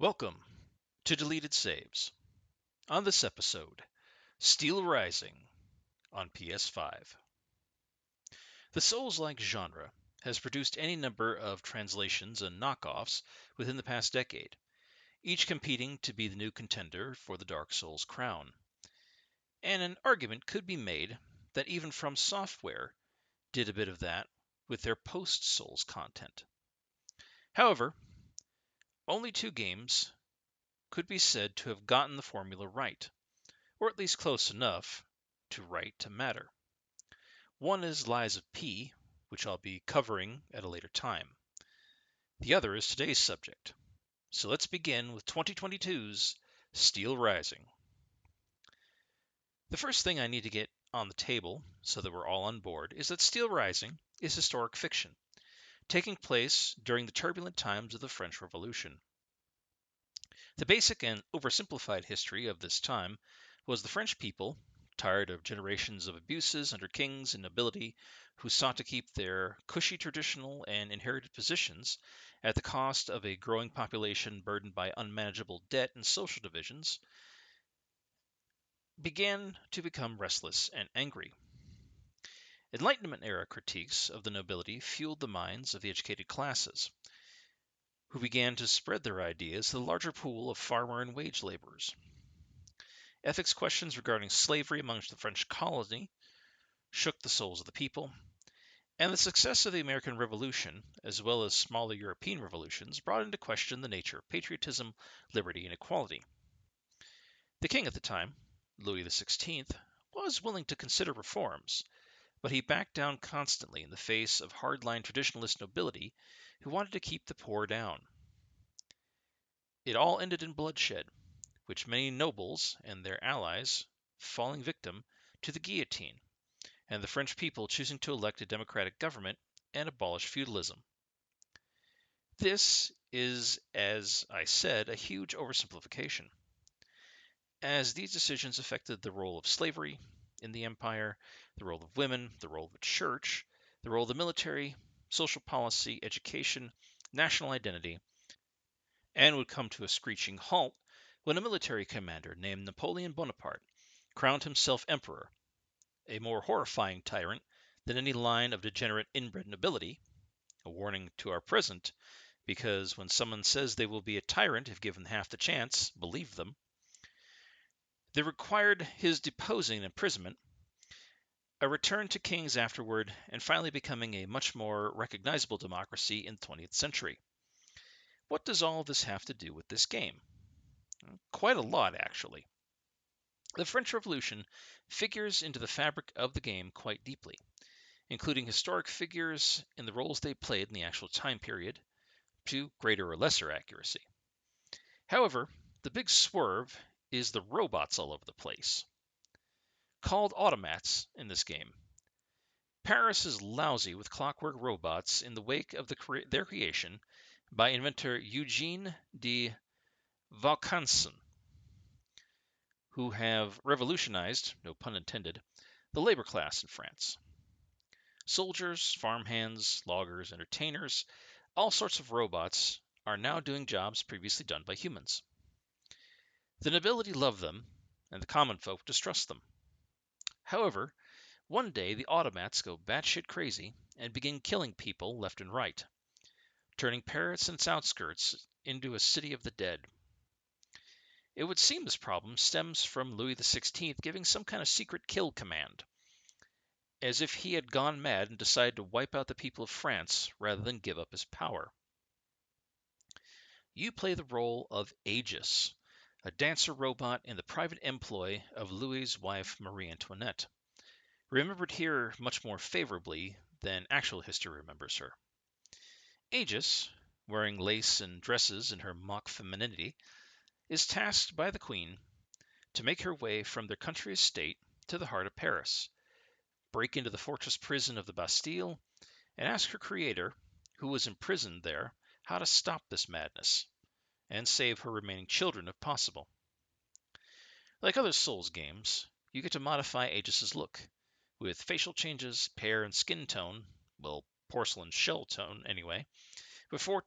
Welcome to Deleted Saves. On this episode, Steelrising on PS5. The Souls-like genre has produced any number of translations and knockoffs within the past decade, each competing to be the new contender for the Dark Souls crown. And an argument could be made that even From Software did a bit of that with their post-Souls content. However, only two games could be said to have gotten the formula right, or at least close enough to right to matter. One is Lies of P, which I'll be covering at a later time. The other is today's subject. So let's begin with 2022's Steelrising. The first thing I need to get on the table, so that we're all on board, is that Steelrising is historic fiction, taking place during the turbulent times of the French Revolution. The basic and oversimplified history of this time was the French people, tired of generations of abuses under kings and nobility who sought to keep their cushy traditional and inherited positions at the cost of a growing population burdened by unmanageable debt and social divisions, began to become restless and angry. Enlightenment era critiques of the nobility fueled the minds of the educated classes, who began to spread their ideas to the larger pool of farmer and wage laborers. Ethics questions regarding slavery amongst the French colony shook the souls of the people, and the success of the American Revolution, as well as smaller European revolutions, brought into question the nature of patriotism, liberty, and equality. The king at the time, Louis XVI, was willing to consider reforms, but he backed down constantly in the face of hardline traditionalist nobility who wanted to keep the poor down. It all ended in bloodshed, which many nobles and their allies falling victim to the guillotine, and the French people choosing to elect a democratic government and abolish feudalism. This is, as I said, a huge oversimplification, as these decisions affected the role of slavery in the empire, the role of women, the role of the church, the role of the military, social policy, education, national identity, and would come to a screeching halt when a military commander named Napoleon Bonaparte crowned himself emperor, a more horrifying tyrant than any line of degenerate inbred nobility, a warning to our present, because when someone says they will be a tyrant if given half the chance, believe them. They required his deposing and imprisonment, a return to kings afterward, and finally becoming a much more recognizable democracy in the 20th century. What does all this have to do with this game? Quite a lot, actually. The French Revolution figures into the fabric of the game quite deeply, including historic figures and the roles they played in the actual time period, to greater or lesser accuracy. However, the big swerve is the robots all over the place. Called automats in this game, Paris is lousy with clockwork robots in the wake of their creation by inventor Eugene de Vaucanson, who have revolutionized, no pun intended, the labor class in France. Soldiers, farmhands, loggers, entertainers, all sorts of robots are now doing jobs previously done by humans. The nobility love them, and the common folk distrust them. However, one day the automats go batshit crazy and begin killing people left and right, turning Paris and its outskirts into a city of the dead. It would seem this problem stems from Louis XVI giving some kind of secret kill command, as if he had gone mad and decided to wipe out the people of France rather than give up his power. You play the role of Aegis, a dancer robot in the private employ of Louis's wife Marie Antoinette, remembered here much more favorably than actual history remembers her. Aegis, wearing lace and dresses in her mock femininity, is tasked by the Queen to make her way from their country estate to the heart of Paris, break into the fortress prison of the Bastille, and ask her creator, who was imprisoned there, how to stop this madness, and save her remaining children if possible. Like other Souls games, you get to modify Aegis's look, with facial changes, hair and skin tone, well, porcelain shell tone anyway, before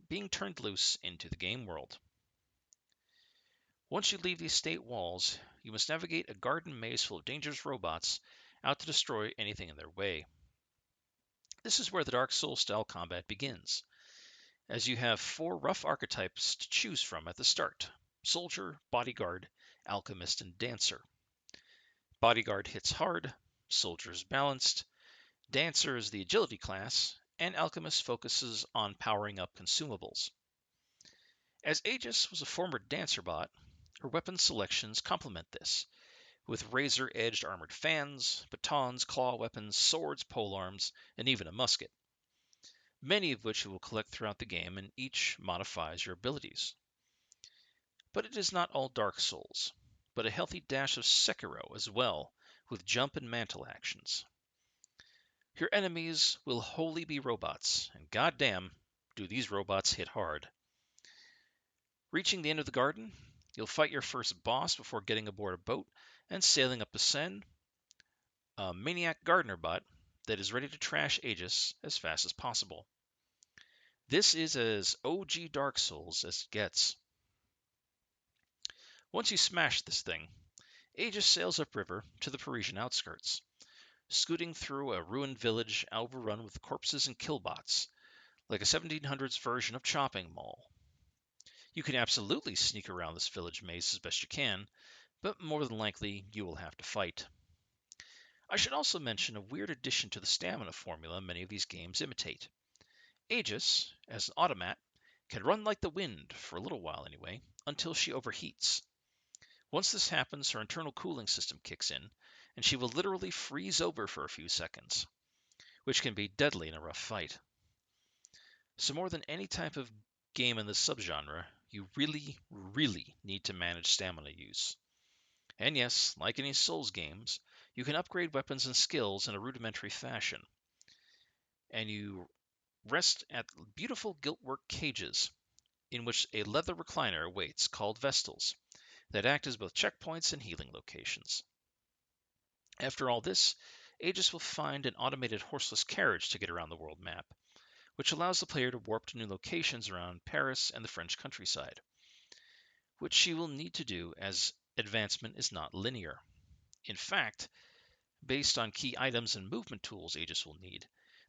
being turned loose into the game world. Once you leave the estate walls, you must navigate a garden maze full of dangerous robots out to destroy anything in their way. This is where the Dark Souls style combat begins, as you have four rough archetypes to choose from at the start: Soldier, Bodyguard, Alchemist, and Dancer. Bodyguard hits hard, Soldier is balanced, Dancer is the agility class, and Alchemist focuses on powering up consumables. As Aegis was a former Dancer bot, her weapon selections complement this, with razor-edged armored fans, batons, claw weapons, swords, polearms, and even a musket, many of which you will collect throughout the game, and each modifies your abilities. But it is not all Dark Souls, but a healthy dash of Sekiro as well, with jump and mantle actions. Your enemies will wholly be robots, and goddamn, do these robots hit hard. Reaching the end of the garden, you'll fight your first boss before getting aboard a boat and sailing up the Seine, a maniac gardener bot that is ready to trash Aegis as fast as possible. This is as OG Dark Souls as it gets. Once you smash this thing, Aegis sails upriver to the Parisian outskirts, scooting through a ruined village overrun with corpses and killbots, like a 1700s version of Chopping Mall. You can absolutely sneak around this village maze as best you can, but more than likely you will have to fight. I should also mention a weird addition to the stamina formula many of these games imitate. Aegis, as an automat, can run like the wind, for a little while anyway, until she overheats. Once this happens, her internal cooling system kicks in, and she will literally freeze over for a few seconds, which can be deadly in a rough fight. So more than any type of game in this subgenre, you really need to manage stamina use. And yes, like any Souls games, you can upgrade weapons and skills in a rudimentary fashion. And you rest at beautiful giltwork cages, in which a leather recliner awaits called Vestals, that act as both checkpoints and healing locations. After all this, Aegis will find an automated horseless carriage to get around the world map, which allows the player to warp to new locations around Paris and the French countryside, which she will need to do as advancement is not linear. In fact, based on key items and movement tools Aegis will need,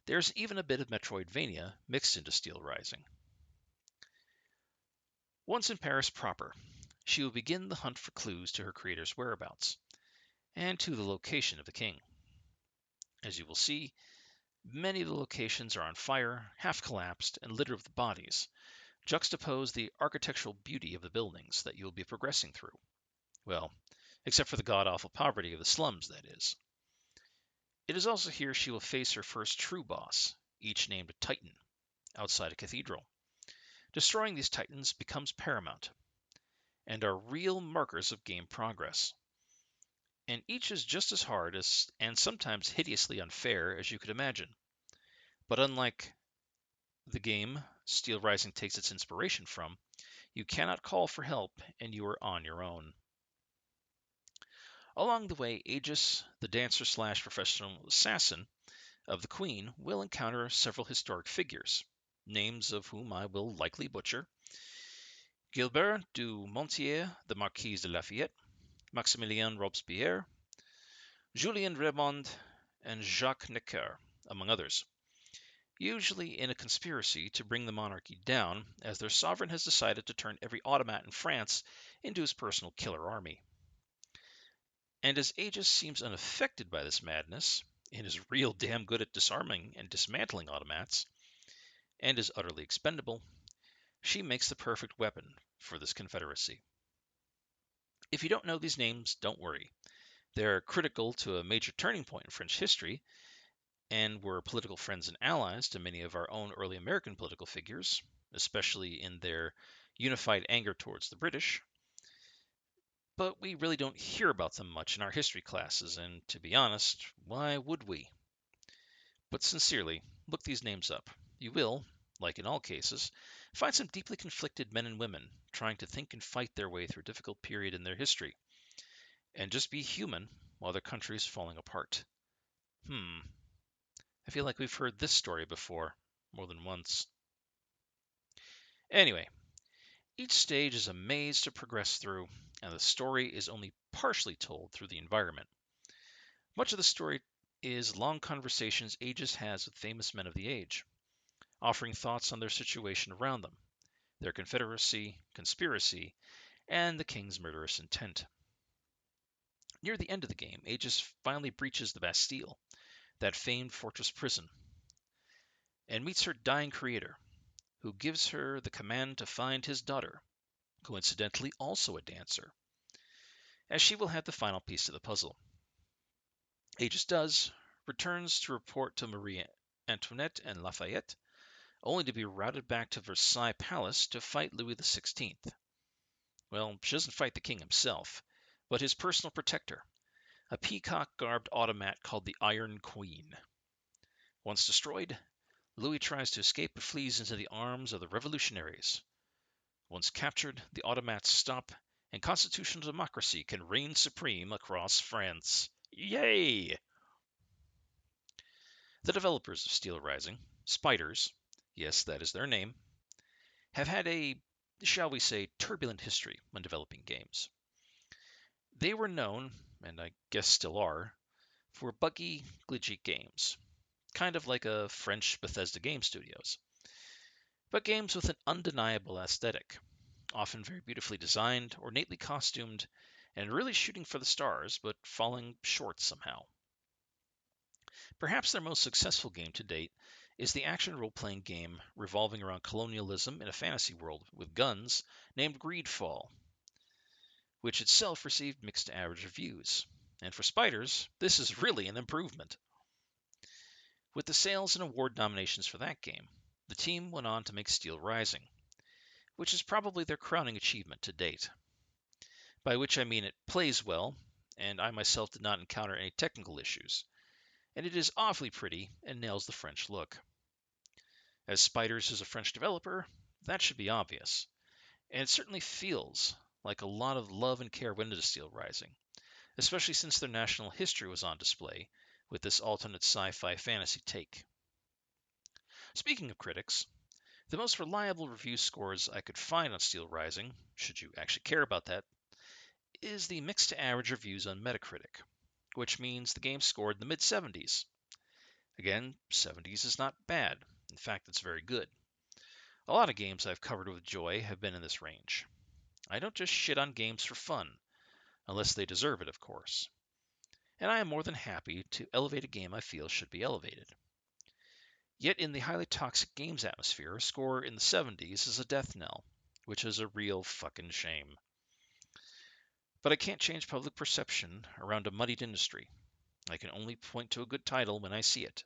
there's even a bit of Metroidvania mixed into Steelrising. Once in Paris proper, she will begin the hunt for clues to her creator's whereabouts, and to the location of the king. As you will see, many of the locations are on fire, half collapsed, and littered with bodies, juxtapose the architectural beauty of the buildings that you will be progressing through. Well, except for the god-awful poverty of the slums, that is. It is also here she will face her first true boss, each named a Titan, outside a cathedral. Destroying these Titans becomes paramount, and are real markers of game progress. And each is just as hard as, and sometimes hideously unfair as you could imagine. But unlike the game Steelrising takes its inspiration from, you cannot call for help and you are on your own. Along the way, Aegis, the dancer/professional assassin of the Queen, will encounter several historic figures, names of whom I will likely butcher: Gilbert du Motier, the Marquis de Lafayette, Maximilien Robespierre, Julien Raymond, and Jacques Necker, among others, usually in a conspiracy to bring the monarchy down, as their sovereign has decided to turn every automat in France into his personal killer army. And as Aegis seems unaffected by this madness, and is real damn good at disarming and dismantling automats, and is utterly expendable, she makes the perfect weapon for this confederacy. If you don't know these names, don't worry. They're critical to a major turning point in French history, and were political friends and allies to many of our own early American political figures, especially in their unified anger towards the British. But we really don't hear about them much in our history classes, and to be honest, why would we? But sincerely, look these names up. You will, like in all cases, find some deeply conflicted men and women trying to think and fight their way through a difficult period in their history, and just be human while their country is falling apart. I feel like we've heard this story before, more than once. Anyway, each stage is a maze to progress through, and the story is only partially told through the environment. Much of the story is long conversations Aegis has with famous men of the age, offering thoughts on their situation around them, their confederacy, conspiracy, and the king's murderous intent. Near the end of the game, Aegis finally breaches the Bastille, that famed fortress prison, and meets her dying creator, who gives her the command to find his daughter, coincidentally also a dancer, as she will have the final piece to the puzzle. Aegis does, returns to report to Marie Antoinette and Lafayette, only to be routed back to Versailles Palace to fight Louis XVI. Well, she doesn't fight the king himself, but his personal protector, a peacock-garbed automat called the Iron Queen. Once destroyed, Louis tries to escape but flees into the arms of the revolutionaries. Once captured, the automats stop, and constitutional democracy can reign supreme across France. Yay! The developers of Steelrising, Spiders, yes, that is their name, have had a, shall we say, turbulent history when developing games. They were known, and I guess still are, for buggy, glitchy games, kind of like a French Bethesda game studios. But games with an undeniable aesthetic, often very beautifully designed, ornately costumed, and really shooting for the stars, but falling short somehow. Perhaps their most successful game to date is the action role-playing game revolving around colonialism in a fantasy world with guns named Greedfall, which itself received mixed to average reviews. And for Spiders, this is really an improvement. With the sales and award nominations for that game, the team went on to make Steelrising, which is probably their crowning achievement to date. By which I mean it plays well, and I myself did not encounter any technical issues, and it is awfully pretty and nails the French look. As Spiders is a French developer, that should be obvious, and it certainly feels like a lot of love and care went into Steelrising, especially since their national history was on display with this alternate sci-fi fantasy take. Speaking of critics, the most reliable review scores I could find on Steelrising, should you actually care about that, is the mixed to average reviews on Metacritic, which means the game scored in the mid-70s. Again, 70s is not bad. In fact, it's very good. A lot of games I've covered with joy have been in this range. I don't just shit on games for fun, unless they deserve it, of course. And I am more than happy to elevate a game I feel should be elevated. Yet in the highly toxic games atmosphere, a score in the 70s is a death knell, which is a real fucking shame. But I can't change public perception around a muddied industry. I can only point to a good title when I see it.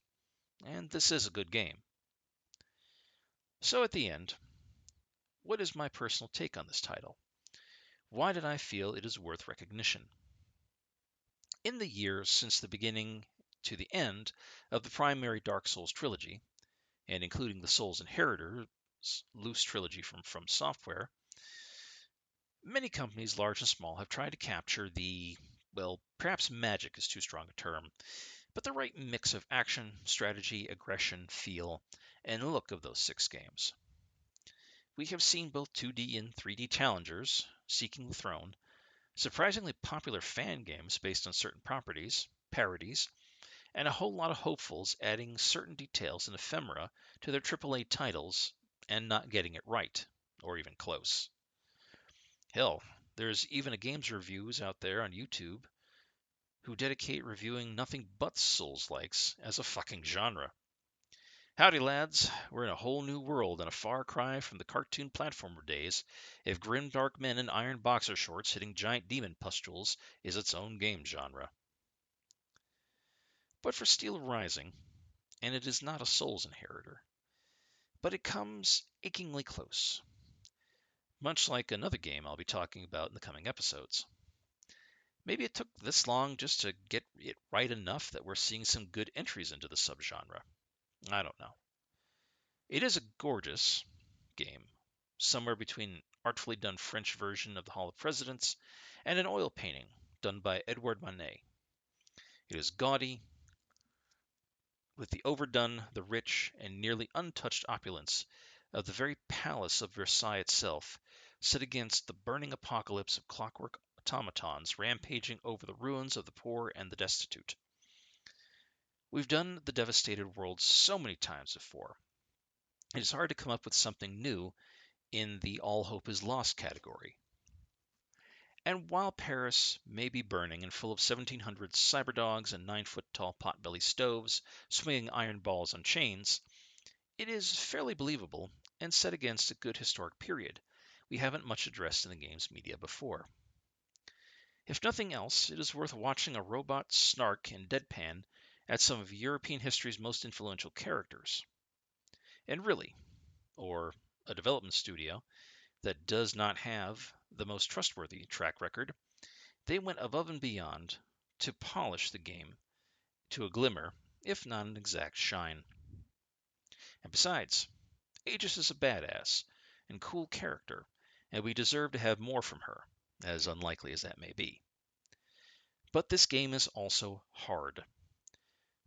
And this is a good game. So at the end, what is my personal take on this title? Why did I feel it is worth recognition? In the years since the beginning to the end of the primary Dark Souls trilogy, and including the Souls Inheritors loose trilogy from From Software, many companies, large and small, have tried to capture the, well, perhaps magic is too strong a term, but the right mix of action, strategy, aggression, feel, and look of those 6 games. We have seen both 2D and 3D challengers, Seeking the Throne, surprisingly popular fan games based on certain properties, parodies, and a whole lot of hopefuls adding certain details and ephemera to their AAA titles and not getting it right, or even close. Hell, there's even a games reviews out there on YouTube who dedicate reviewing nothing but Souls-likes as a fucking genre. Howdy, lads. We're in a whole new world and a far cry from the cartoon platformer days if grim dark men in iron boxer shorts hitting giant demon pustules is its own game genre. But for Steelrising, and it is not a Souls Inheritor, but it comes achingly close, much like another game I'll be talking about in the coming episodes. Maybe it took this long just to get it right enough that we're seeing some good entries into the subgenre. I don't know. It is a gorgeous game, somewhere between an artfully done French version of the Hall of Presidents and an oil painting done by Edouard Manet. It is gaudy, with the overdone, the rich, and nearly untouched opulence of the very palace of Versailles itself, set against the burning apocalypse of clockwork automatons rampaging over the ruins of the poor and the destitute. We've done the devastated world so many times before. It is hard to come up with something new in the all hope is lost category. And while Paris may be burning and full of 1700s cyberdogs and 9-foot-tall potbelly stoves swinging iron balls on chains, it is fairly believable and set against a good historic period we haven't much addressed in the game's media before. If nothing else, it is worth watching a robot snark and deadpan at some of European history's most influential characters. And really, or a development studio that does not have the most trustworthy track record, they went above and beyond to polish the game to a glimmer, if not an exact shine. And besides, Aegis is a badass and cool character, and we deserve to have more from her, as unlikely as that may be. But this game is also hard.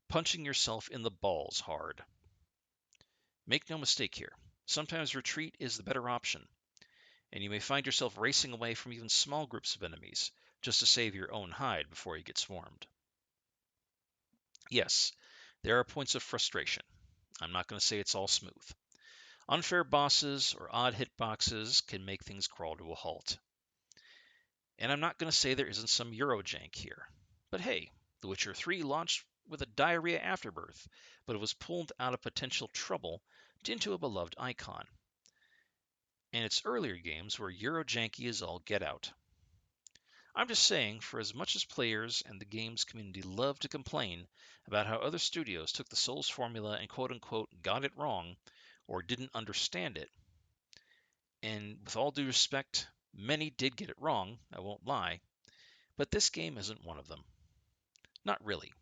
Punching yourself in the balls hard. Make no mistake here, sometimes retreat is the better option, and you may find yourself racing away from even small groups of enemies just to save your own hide before you get swarmed. Yes, there are points of frustration. I'm not going to say it's all smooth. Unfair bosses or odd hitboxes can make things crawl to a halt. And I'm not going to say there isn't some Eurojank here. But hey, The Witcher 3 launched with a diarrhea afterbirth, but it was pulled out of potential trouble into a beloved icon. And its earlier games were Eurojanky as all get out. I'm just saying, for as much as players and the games community love to complain about how other studios took the Souls formula and quote-unquote got it wrong or didn't understand it, and with all due respect, many did get it wrong, I won't lie, but this game isn't one of them. Not really.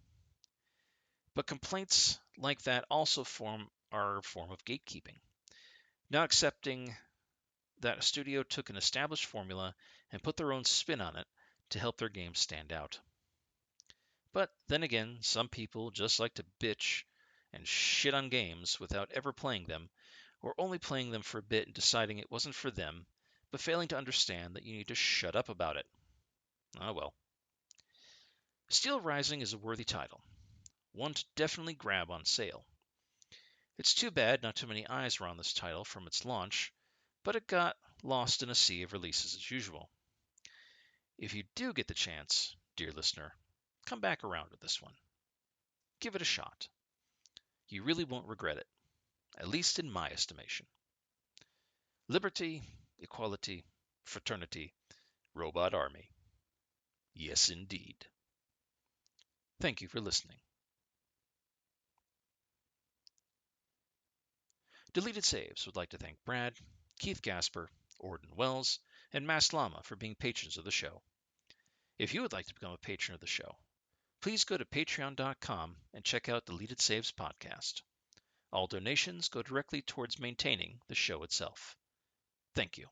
But complaints like that also are a form of gatekeeping, not accepting that a studio took an established formula and put their own spin on it to help their game stand out. But then again, some people just like to bitch and shit on games without ever playing them, or only playing them for a bit and deciding it wasn't for them, but failing to understand that you need to shut up about it. Oh well. Steelrising is a worthy title, one to definitely grab on sale. It's too bad not too many eyes were on this title from its launch, but it got lost in a sea of releases as usual. If you do get the chance, dear listener, come back around with this one. Give it a shot. You really won't regret it, at least in my estimation. Liberty, equality, fraternity, robot army. Yes, indeed. Thank you for listening. Deleted Saves would like to thank Brad, Keith Gasper, Orden Wells, and Mass Llama for being patrons of the show. If you would like to become a patron of the show, please go to patreon.com and check out Deleted Saves podcast. All donations go directly towards maintaining the show itself. Thank you.